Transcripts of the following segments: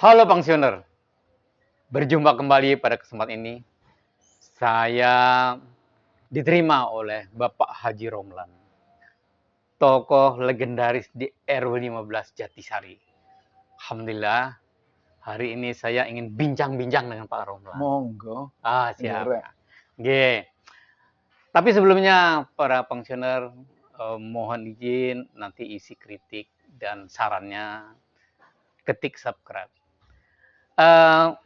Halo pensiuner, berjumpa kembali pada kesempatan ini. Saya diterima oleh Bapak Haji Romlan, tokoh legendaris di RW 15 Jatisari. Alhamdulillah, hari ini saya ingin bincang-bincang dengan Pak Romlan. Monggo. Siap. Boleh. Oke. Tapi sebelumnya, para pensiuner, mohon izin nanti isi kritik dan sarannya ketik subscribe.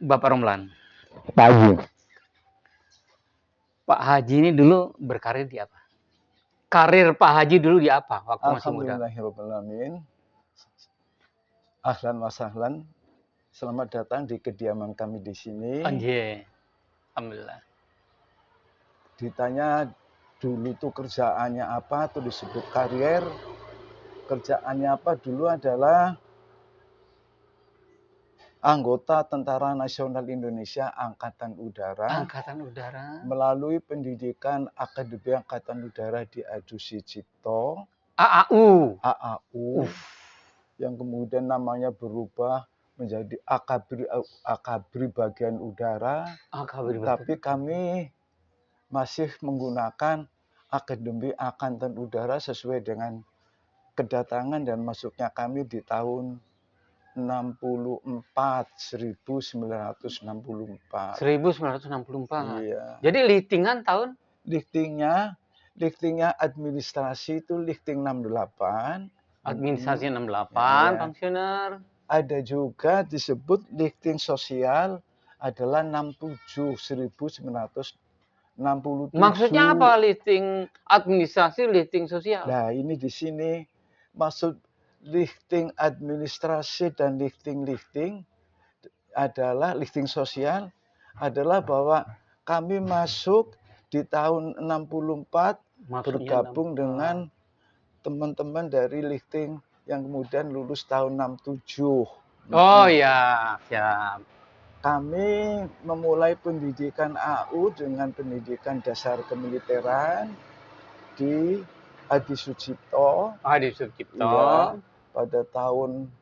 Bapak Romlan. Pak Haji. Pak Haji ini dulu berkarir di apa? Karir Pak Haji dulu di apa waktu masih muda? Alhamdulillahirrahmanirrahim. Ahlan wa sahlan. Selamat datang di kediaman kami di sini. Alhamdulillah. Ditanya dulu tuh kerjaannya apa, tuh disebut karier. Kerjaannya apa dulu adalah anggota Tentara Nasional Indonesia Angkatan Udara. Angkatan Udara. Melalui pendidikan Akademi Angkatan Udara di Adi Sucipto. AAU. Yang kemudian namanya berubah menjadi Akabri Bagian Udara. Tapi kami masih menggunakan Akademi Angkatan Udara sesuai dengan kedatangan dan masuknya kami di tahun 1964. Iya. Jadi liftingan tahun? Liftingnya administrasi itu lifting 68. Administrasi 68, pensiuner. Ada juga disebut lifting sosial adalah 1967. Maksudnya apa lifting administrasi, lifting sosial? Nah, ini di sini maksud lifting administrasi dan lifting adalah lifting sosial adalah bahwa kami masuk di tahun 64 bergabung dengan teman-teman dari lifting yang kemudian lulus tahun 67. Oh ya, siap. Kami memulai pendidikan AU dengan pendidikan dasar kemiliteran di Adi Sucipto. Ya, pada tahun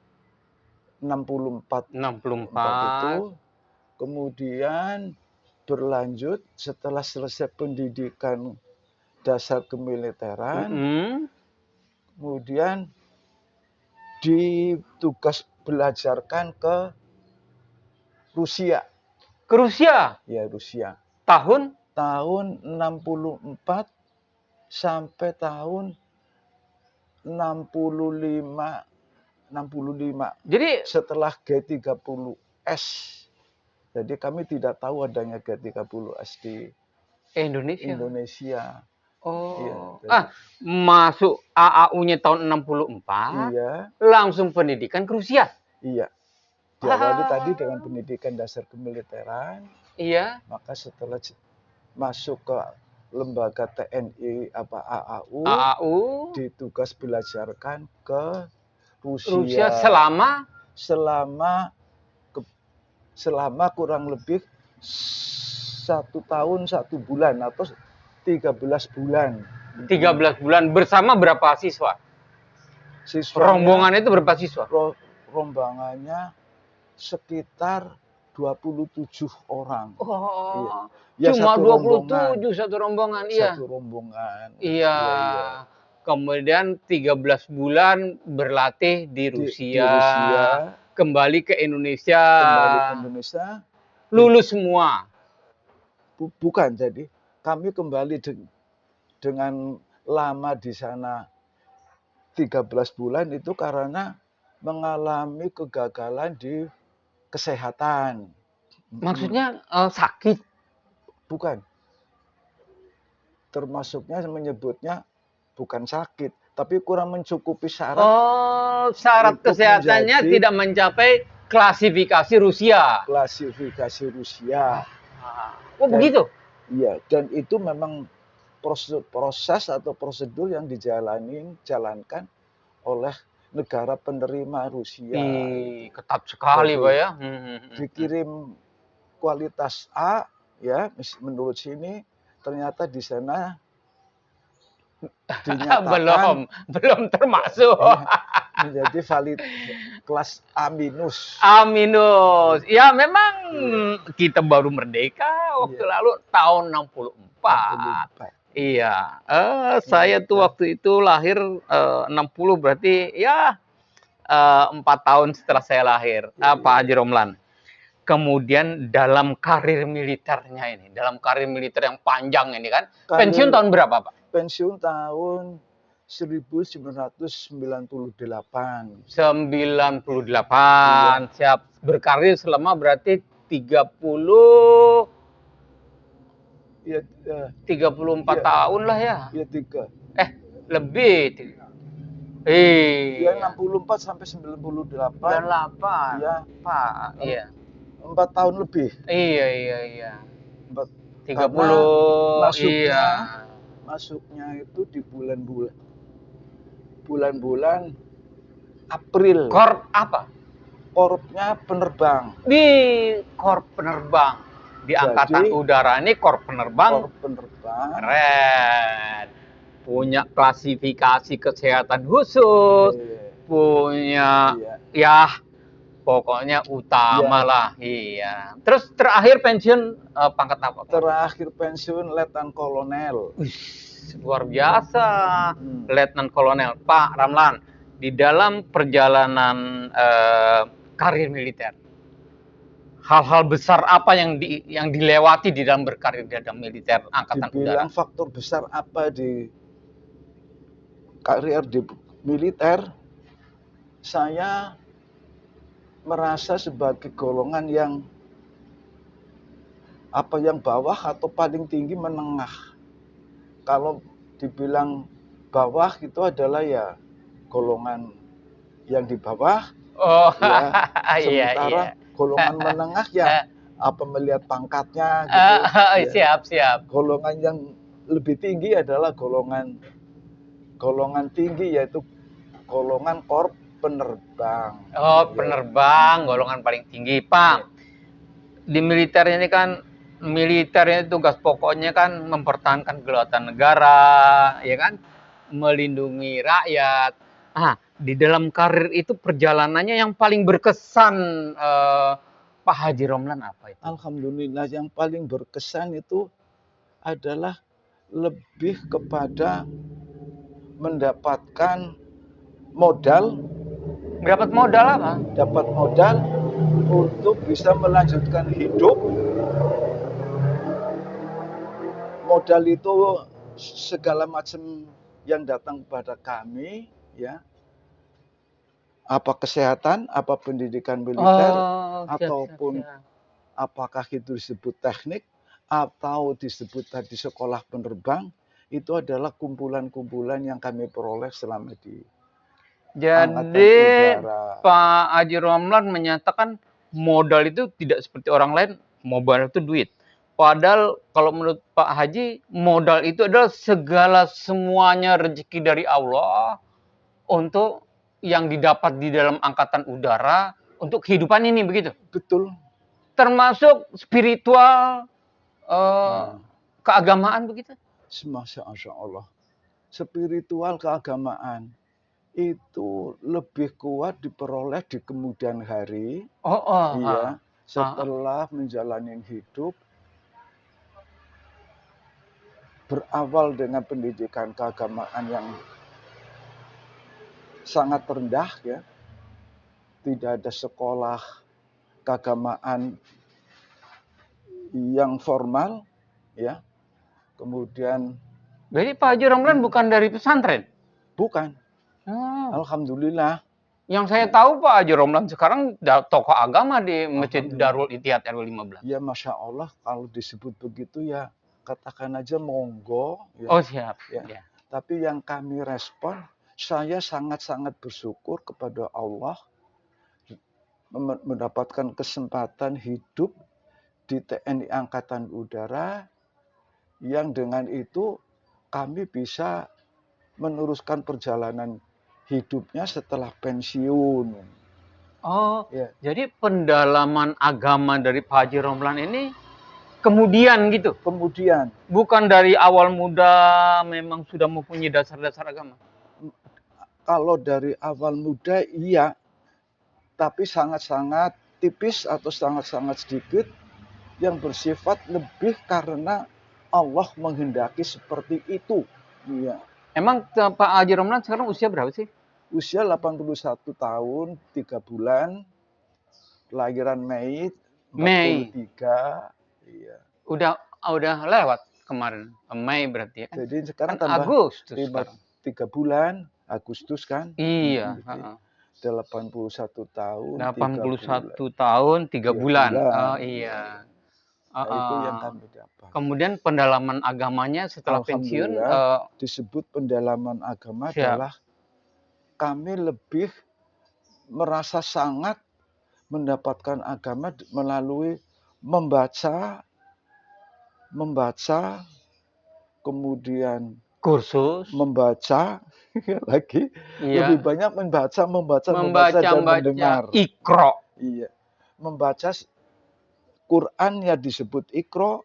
64 itu. Kemudian berlanjut setelah selesai pendidikan dasar kemiliteran. Kemudian ditugas belajarkan ke Rusia. Ke Rusia? Ya, Rusia. Tahun 64 sampai tahun 65. Jadi setelah G30S. Jadi kami tidak tahu adanya G30S di Indonesia. Oh. Ya, masuk AAU-nya tahun 64. Iya. Langsung pendidikan ke Rusia. Iya. Diawali tadi dengan pendidikan dasar kemiliteran. Iya. Maka setelah masuk ke lembaga TNI AAU, ditugas belajarkan ke Rusia selama kurang lebih 1 tahun 1 bulan atau 13 bulan. 13 bulan bersama berapa siswa? Rombongan itu berapa siswa? Rombongannya sekitar 27 orang. Oh, iya. Cuma 27 satu rombongan, iya. Satu rombongan. Iya. Kemudian 13 bulan berlatih di Rusia. Kembali ke Indonesia. Lulus semua. Bukan, jadi kami kembali dengan lama di sana 13 bulan itu karena mengalami kegagalan di kesehatan. Maksudnya sakit? Bukan. Termasuknya menyebutnya bukan sakit, tapi kurang mencukupi syarat. Oh, syarat kesehatannya tidak mencapai klasifikasi Rusia. Oh, begitu? Iya, dan itu memang proses atau prosedur yang dijalankan oleh negara penerima Rusia. Ketat sekali, Pak ya. Dikirim kualitas A, ya, menurut sini ternyata di sana dinyatakan belum termasuk menjadi kelas A minus. Aminus. Ya memang kita baru merdeka waktu lalu tahun 64. 64. Iya. Saya tuh waktu itu lahir 60 berarti ya 4 tahun setelah saya lahir. Pak Haji Romlan. Kemudian dalam karir militernya ini, dalam karir militer yang panjang ini kan, pensiun tahun berapa, Pak? Pensiun tahun 1998. 98. Siap berkarir selama berarti 30 ya, 34 tahun lah ya. Ya 3. Lebih. Ya 64 sampai 98. 98. Ya, Pak. Iya. 4 tahun lebih. Iya. 30. Masuknya itu di bulan-bulan April. Korp apa? Korpnya penerbang. Di korp penerbang. Di Angkatan Udara ini korp penerbang. Korp penerbang. Keren. Punya klasifikasi kesehatan khusus. Punya ya pokoknya utama lah. Iya. Terus terakhir pensiun pangkat apa? Terakhir pensiun Letnan Kolonel. Luar biasa. Letnan Kolonel. Pak Ramlan, di dalam perjalanan karir militer, hal-hal besar apa yang dilewati di dalam berkarir di dalam militer Angkatan Udara? Faktor besar apa di karir di militer? Saya merasa sebagai golongan yang bawah atau paling tinggi menengah. Kalau dibilang bawah itu adalah ya golongan yang di bawah. Sementara golongan menengah ya melihat pangkatnya gitu. Siap. Golongan yang lebih tinggi adalah golongan tinggi, yaitu golongan korp penerbang. Penerbang, golongan paling tinggi, Pak. Di militer ini kan, tugas pokoknya kan mempertahankan kedaulatan negara, ya kan, melindungi rakyat. Di dalam karir itu perjalanannya yang paling berkesan, Pak Haji Romlan apa itu? Alhamdulillah, yang paling berkesan itu adalah lebih kepada mendapatkan modal. Dapat modal apa? Dapat modal untuk bisa melanjutkan hidup. Modal itu segala macam yang datang kepada kami, ya. Apa kesehatan, apa pendidikan militer, ataupun apakah itu disebut teknik, atau disebut tadi sekolah penerbang, itu adalah kumpulan-kumpulan yang kami peroleh selama di Jadi Pak Haji Romlan menyatakan modal itu tidak seperti orang lain, modal itu duit. Padahal kalau menurut Pak Haji, modal itu adalah segala semuanya rezeki dari Allah untuk yang didapat di dalam Angkatan Udara untuk kehidupan ini, begitu? Betul. Termasuk spiritual, keagamaan, begitu? Masya Allah. Spiritual keagamaan itu lebih kuat diperoleh di kemudian hari. Iya, setelah menjalani hidup, berawal dengan pendidikan keagamaan yang sangat rendah, ya. Tidak ada sekolah keagamaan yang formal, ya. Kemudian jadi Pak Haji Romlan bukan dari pesantren? Bukan. Alhamdulillah. Yang saya tahu Pak Haji Romlan sekarang tokoh agama di Masjid Darul Ittihad RW 15. Ya Masya Allah, kalau disebut begitu ya katakan aja monggo. Ya. Siap. Ya. Tapi yang kami respon, saya sangat-sangat bersyukur kepada Allah mendapatkan kesempatan hidup di TNI Angkatan Udara, yang dengan itu kami bisa meneruskan perjalanan hidupnya setelah pensiun. Jadi pendalaman agama dari Pak Haji Romlan ini kemudian gitu? Kemudian. Bukan dari awal muda memang sudah mempunyai dasar-dasar agama? Kalau dari awal muda iya, tapi sangat-sangat tipis atau sangat-sangat sedikit yang bersifat lebih karena Allah menghendaki seperti itu. Iya. Emang Pak Haji Romlan sekarang usia berapa sih? Usia 81 tahun, 3 bulan, lahiran Mei Mei. 43. Iya. Udah lewat kemarin. Mei berarti ya kan? Jadi sekarang Kan tambah Agustus 3 sekarang. bulan, Agustus kan? Iya, Jadi heeh. 81 tahun, 3 bulan. 81 tahun, 3 3 bulan. Oh bulan. Iya. iya. Nah, itu yang Heeh. kami dapat. Kemudian pendalaman agamanya setelah pensiun Alhamdulillah disebut pendalaman agama siap. adalah kami lebih merasa sangat mendapatkan agama melalui membaca, kemudian Kursus. membaca lagi, lebih Iya. banyak membaca dan Membaca mendengar. Iqra. Iya, membaca Quran ya disebut Iqra,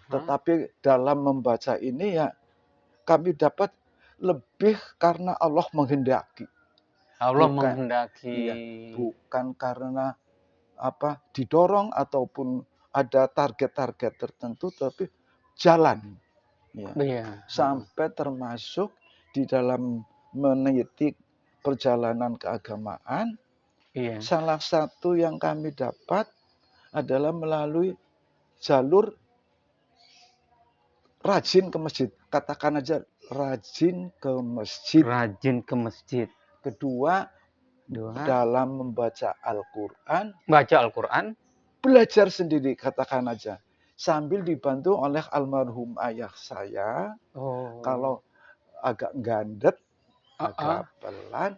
tetapi dalam membaca ini ya kami dapat lebih karena Allah menghendaki. Allah Bukan, menghendaki. iya, bukan karena apa didorong ataupun ada target-target tertentu, tapi jalan. Ya. Iya. Sampai termasuk di dalam meniti perjalanan keagamaan, Iya. salah satu yang kami dapat adalah melalui jalur rajin ke masjid. Katakan aja rajin ke masjid. Rajin ke masjid. Kedua, dalam membaca Al-Quran. Baca Al-Quran. Belajar sendiri, katakan aja. Sambil dibantu oleh almarhum ayah saya. Kalau agak gandet, agak pelan,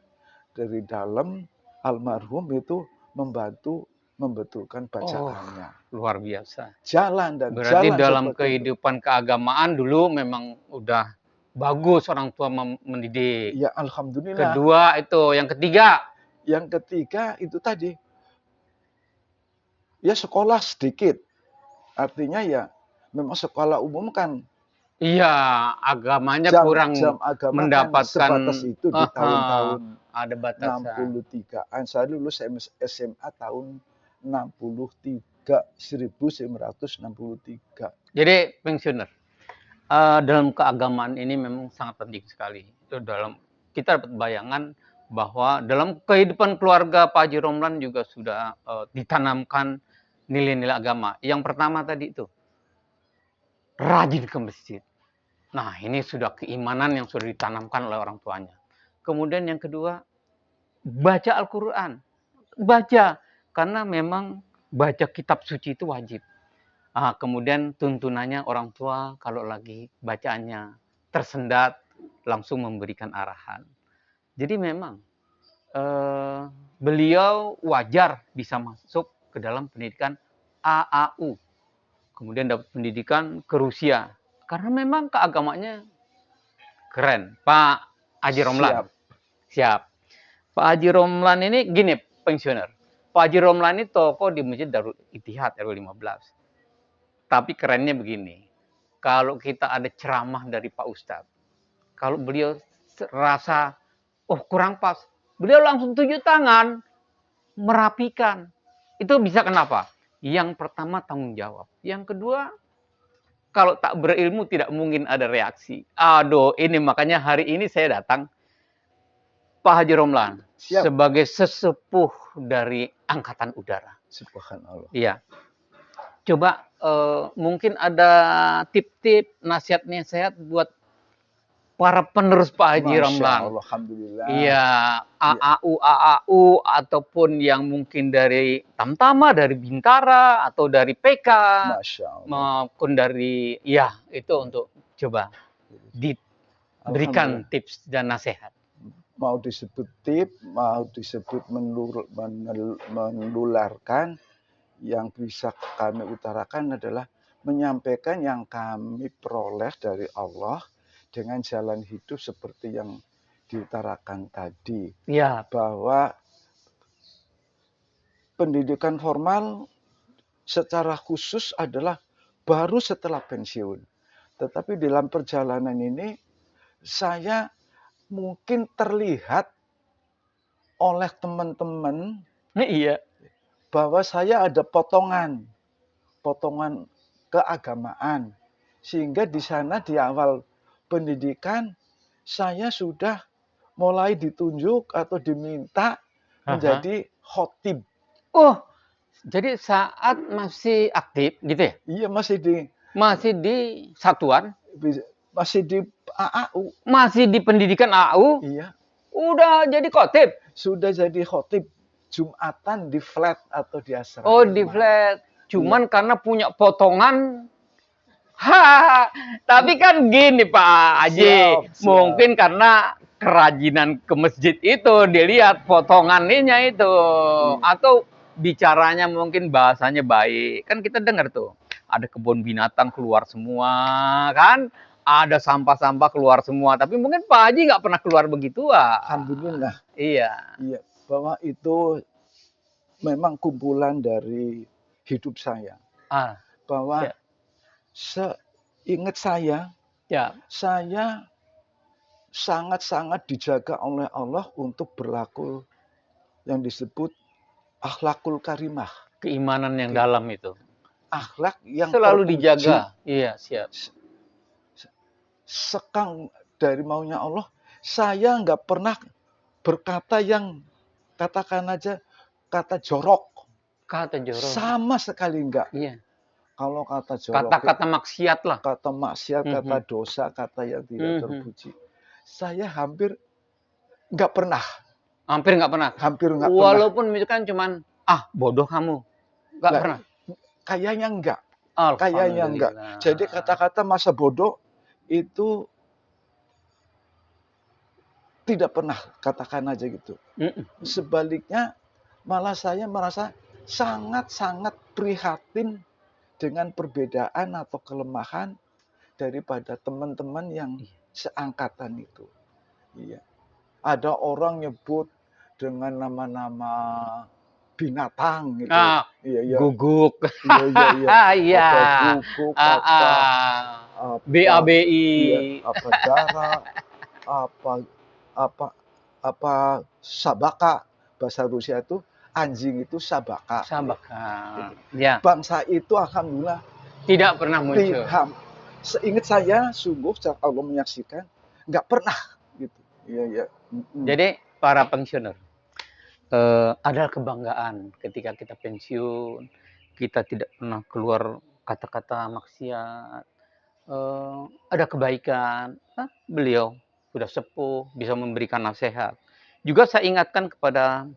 dari dalam almarhum itu membantu membetulkan bacaannya. Luar biasa. Jalan dan berarti jalan dalam seperti kehidupan keagamaan dulu memang udah bagus orang tua mendidik. Ya, alhamdulillah. Kedua itu, yang ketiga. Yang ketiga itu tadi. Ya sekolah sedikit. Artinya ya memang sekolah umum kan. Iya, agamanya kurang agama mendapatkan kan sebatas itu di tahun-tahun ada batasan. 63-an. Saya lulus SMA tahun 1963. Jadi pensiuner. Dalam keagamaan ini memang sangat penting sekali. Itu dalam kita dapat bayangan bahwa dalam kehidupan keluarga Pak Haji Romlan juga sudah ditanamkan nilai-nilai agama. Yang pertama tadi itu rajin ke masjid. Nah, ini sudah keimanan yang sudah ditanamkan oleh orang tuanya. Kemudian yang kedua, baca Al-Quran. Baca, karena memang baca kitab suci itu wajib. Kemudian tuntunannya orang tua kalau lagi bacaannya tersendat, langsung memberikan arahan. Jadi memang beliau wajar bisa masuk ke dalam pendidikan AAU. Kemudian dapat pendidikan ke Rusia. Karena memang keagamanya keren. Pak Haji Romlan. Siap. Pak Haji Romlan ini gini, pensiuner. Pak Haji Romlan ini tokoh di Masjid Darul Ittihad RW 15. Tapi kerennya begini. Kalau kita ada ceramah dari Pak Ustadz. Kalau beliau rasa, kurang pas. Beliau langsung tunjuk tangan. Merapikan. Itu bisa kenapa? Yang pertama tanggung jawab. Yang kedua, kalau tak berilmu tidak mungkin ada reaksi. Aduh, ini makanya hari ini saya datang Pak Haji Romlan sebagai sesepuh dari Angkatan Udara. Subhanallah. Iya. Coba mungkin ada tip-tip nasihat-nasihat buat para penerus Pak Haji Romlan. Alhamdulillah. Iya, AAU ataupun yang mungkin dari Tamtama, dari Bintara atau dari PK, maupun dari itu untuk coba diberikan tips dan nasihat. Mau disebut tip, mau disebut menularkan, yang bisa kami utarakan adalah menyampaikan yang kami peroleh dari Allah dengan jalan hidup seperti yang diutarakan tadi. Ya. Bahwa pendidikan formal secara khusus adalah baru setelah pensiun. Tetapi dalam perjalanan ini saya mungkin terlihat oleh teman-teman Iya. bahwa saya ada potongan keagamaan. Sehingga di sana di awal pendidikan saya sudah mulai ditunjuk atau diminta Aha. menjadi khotib. Oh, jadi saat masih aktif gitu ya? Iya Masih di satuan, masih di AAU. masih di pendidikan AU, Iya, udah jadi khotib. sudah jadi khotib Jumatan di flat atau di Oh, di asrama. flat. Iya. Cuman karena punya potongan. Ha, tapi kan gini Pak Haji, Siap. mungkin karena kerajinan ke masjid itu dilihat potongannya itu, Iya. atau bicaranya mungkin bahasanya baik. Kan kita dengar tuh, ada kebun binatang keluar semua, kan? Ada sampah-sampah keluar semua, tapi mungkin Pak Haji nggak pernah keluar begitu, Alhamdulillah. Iya. Iya, bahwa itu memang kumpulan dari hidup saya. Ah, Bahwa ya. seingat saya Ya. sangat-sangat dijaga oleh Allah untuk berlaku yang disebut akhlakul karimah. Keimanan yang dalam itu. Akhlak yang Selalu terpuji, dijaga. Iya, siap. sekang dari maunya Allah. Saya nggak pernah berkata yang katakan aja kata jorok. Kata jorok. Sama sekali enggak. Iya. Kalau kata jorok, Kata-kata maksiat lah. kata maksiat, kata dosa, kata yang tidak terpuji. Saya hampir nggak pernah. Hampir nggak pernah. Hampir nggak pernah. Walaupun misalkan cuman, bodoh kamu. Nggak Lah, pernah. Kayaknya enggak. Kayaknya enggak. Alhamdulillah. Jadi kata-kata masa bodoh itu tidak pernah, katakan aja gitu. Sebaliknya malah saya merasa sangat-sangat prihatin dengan perbedaan atau kelemahan daripada teman-teman yang seangkatan itu. Iya. Ada orang nyebut dengan nama-nama binatang gitu. Iya. Guguk. Iya. Iya. Apa guguk, apa BABI. Iya, apa darah, apa sabaka, bahasa Rusia itu anjing itu sabaka. Sabaka. Ya. Bangsa itu alhamdulillah tidak pernah muncul. Seingat saya sungguh Allah menyaksikan nggak pernah gitu. Iya. Jadi para pensiuner adalah kebanggaan ketika kita pensiun, kita tidak pernah keluar kata-kata maksiat, ada kebaikan. Beliau sudah sepuh, bisa memberikan nasihat. Juga saya ingatkan kepada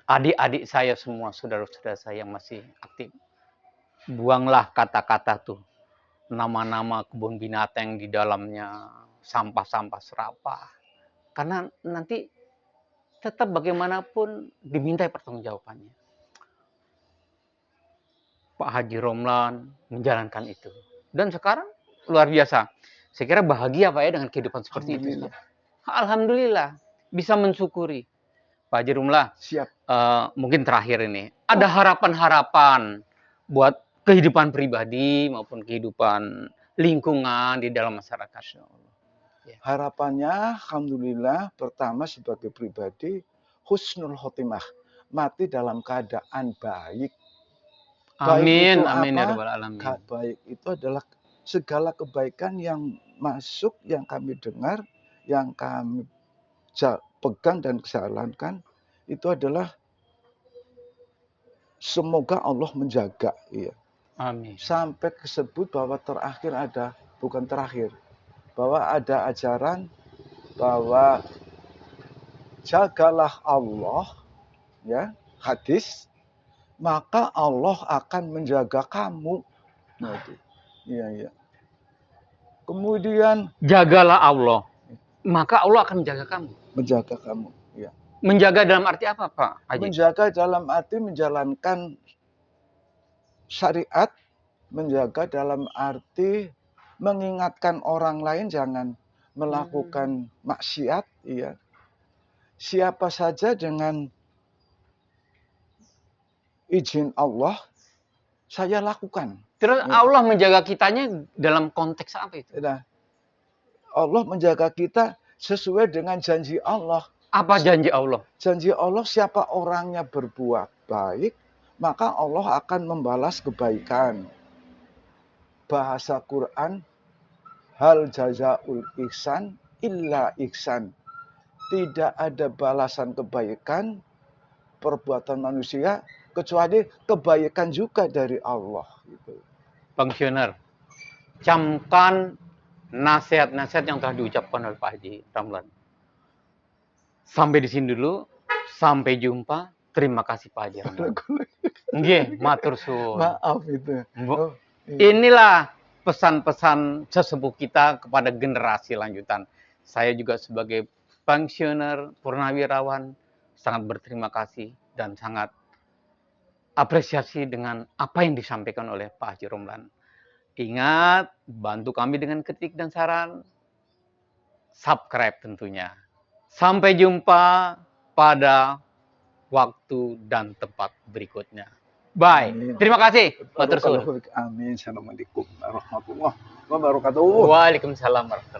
adik-adik saya semua, saudara-saudara saya yang masih aktif. Buanglah kata-kata tuh, nama-nama kebun binatang di dalamnya, sampah-sampah serapah. Karena nanti tetap bagaimanapun dimintai pertanggungjawabannya. Pak Haji Romlan menjalankan itu. Dan sekarang luar biasa. Saya kira bahagia Pak ya dengan kehidupan seperti itu. Alhamdulillah. Bisa mensyukuri. Pak Haji Romlan. Siap. Mungkin terakhir ini. Ada harapan-harapan buat kehidupan pribadi maupun kehidupan lingkungan di dalam masyarakat. Harapannya alhamdulillah pertama sebagai pribadi husnul khotimah, mati dalam keadaan baik. Amin, amin ya rabbal alamin. Baik itu adalah segala kebaikan yang masuk, yang kami dengar, yang kami pegang dan jalankan itu adalah semoga Allah menjaga, iya. Amin. Sampai disebut bahwa terakhir ada, bukan terakhir, bahwa ada ajaran bahwa jagalah Allah, ya, hadis, maka Allah akan menjaga kamu. Nah, itu. Iya. Kemudian jagalah Allah, maka Allah akan menjaga kamu. Menjaga kamu, ya. Menjaga dalam arti apa, Pak Haji? Menjaga dalam arti menjalankan syariat, menjaga dalam arti mengingatkan orang lain jangan melakukan maksiat, iya. Siapa saja dengan izin Allah saya lakukan. Terus Allah menjaga kitanya dalam konteks apa itu? Nah, Allah menjaga kita sesuai dengan janji Allah. Apa janji Allah? Janji Allah, siapa orangnya berbuat baik, maka Allah akan membalas kebaikan. Bahasa Quran, hal jazaul ihsan illa ihsan. Tidak ada balasan kebaikan perbuatan manusia kecuali kebaikan juga dari Allah. Gitu. Fungsioner, camkan nasihat-nasihat yang telah diucapkan oleh Pak Haji Ramlan. Sampai di sini dulu. Sampai jumpa. Terima kasih Pak Haji Ramlan. Nggih, matur suwun. Maaf itu. Oh, iya. Inilah pesan-pesan sesepuh kita kepada generasi lanjutan. Saya juga sebagai fungsioner purnawirawan sangat berterima kasih dan sangat apresiasi dengan apa yang disampaikan oleh Pak Haji Romlan. Ingat, bantu kami dengan kritik dan saran. Subscribe tentunya. Sampai jumpa pada waktu dan tempat berikutnya. Bye. Amin. Terima kasih. Matur suwun. Amin. Assalamualaikum warahmatullahi wabarakatuh. Waalaikumsalam warahmatullahi wabarakatuh.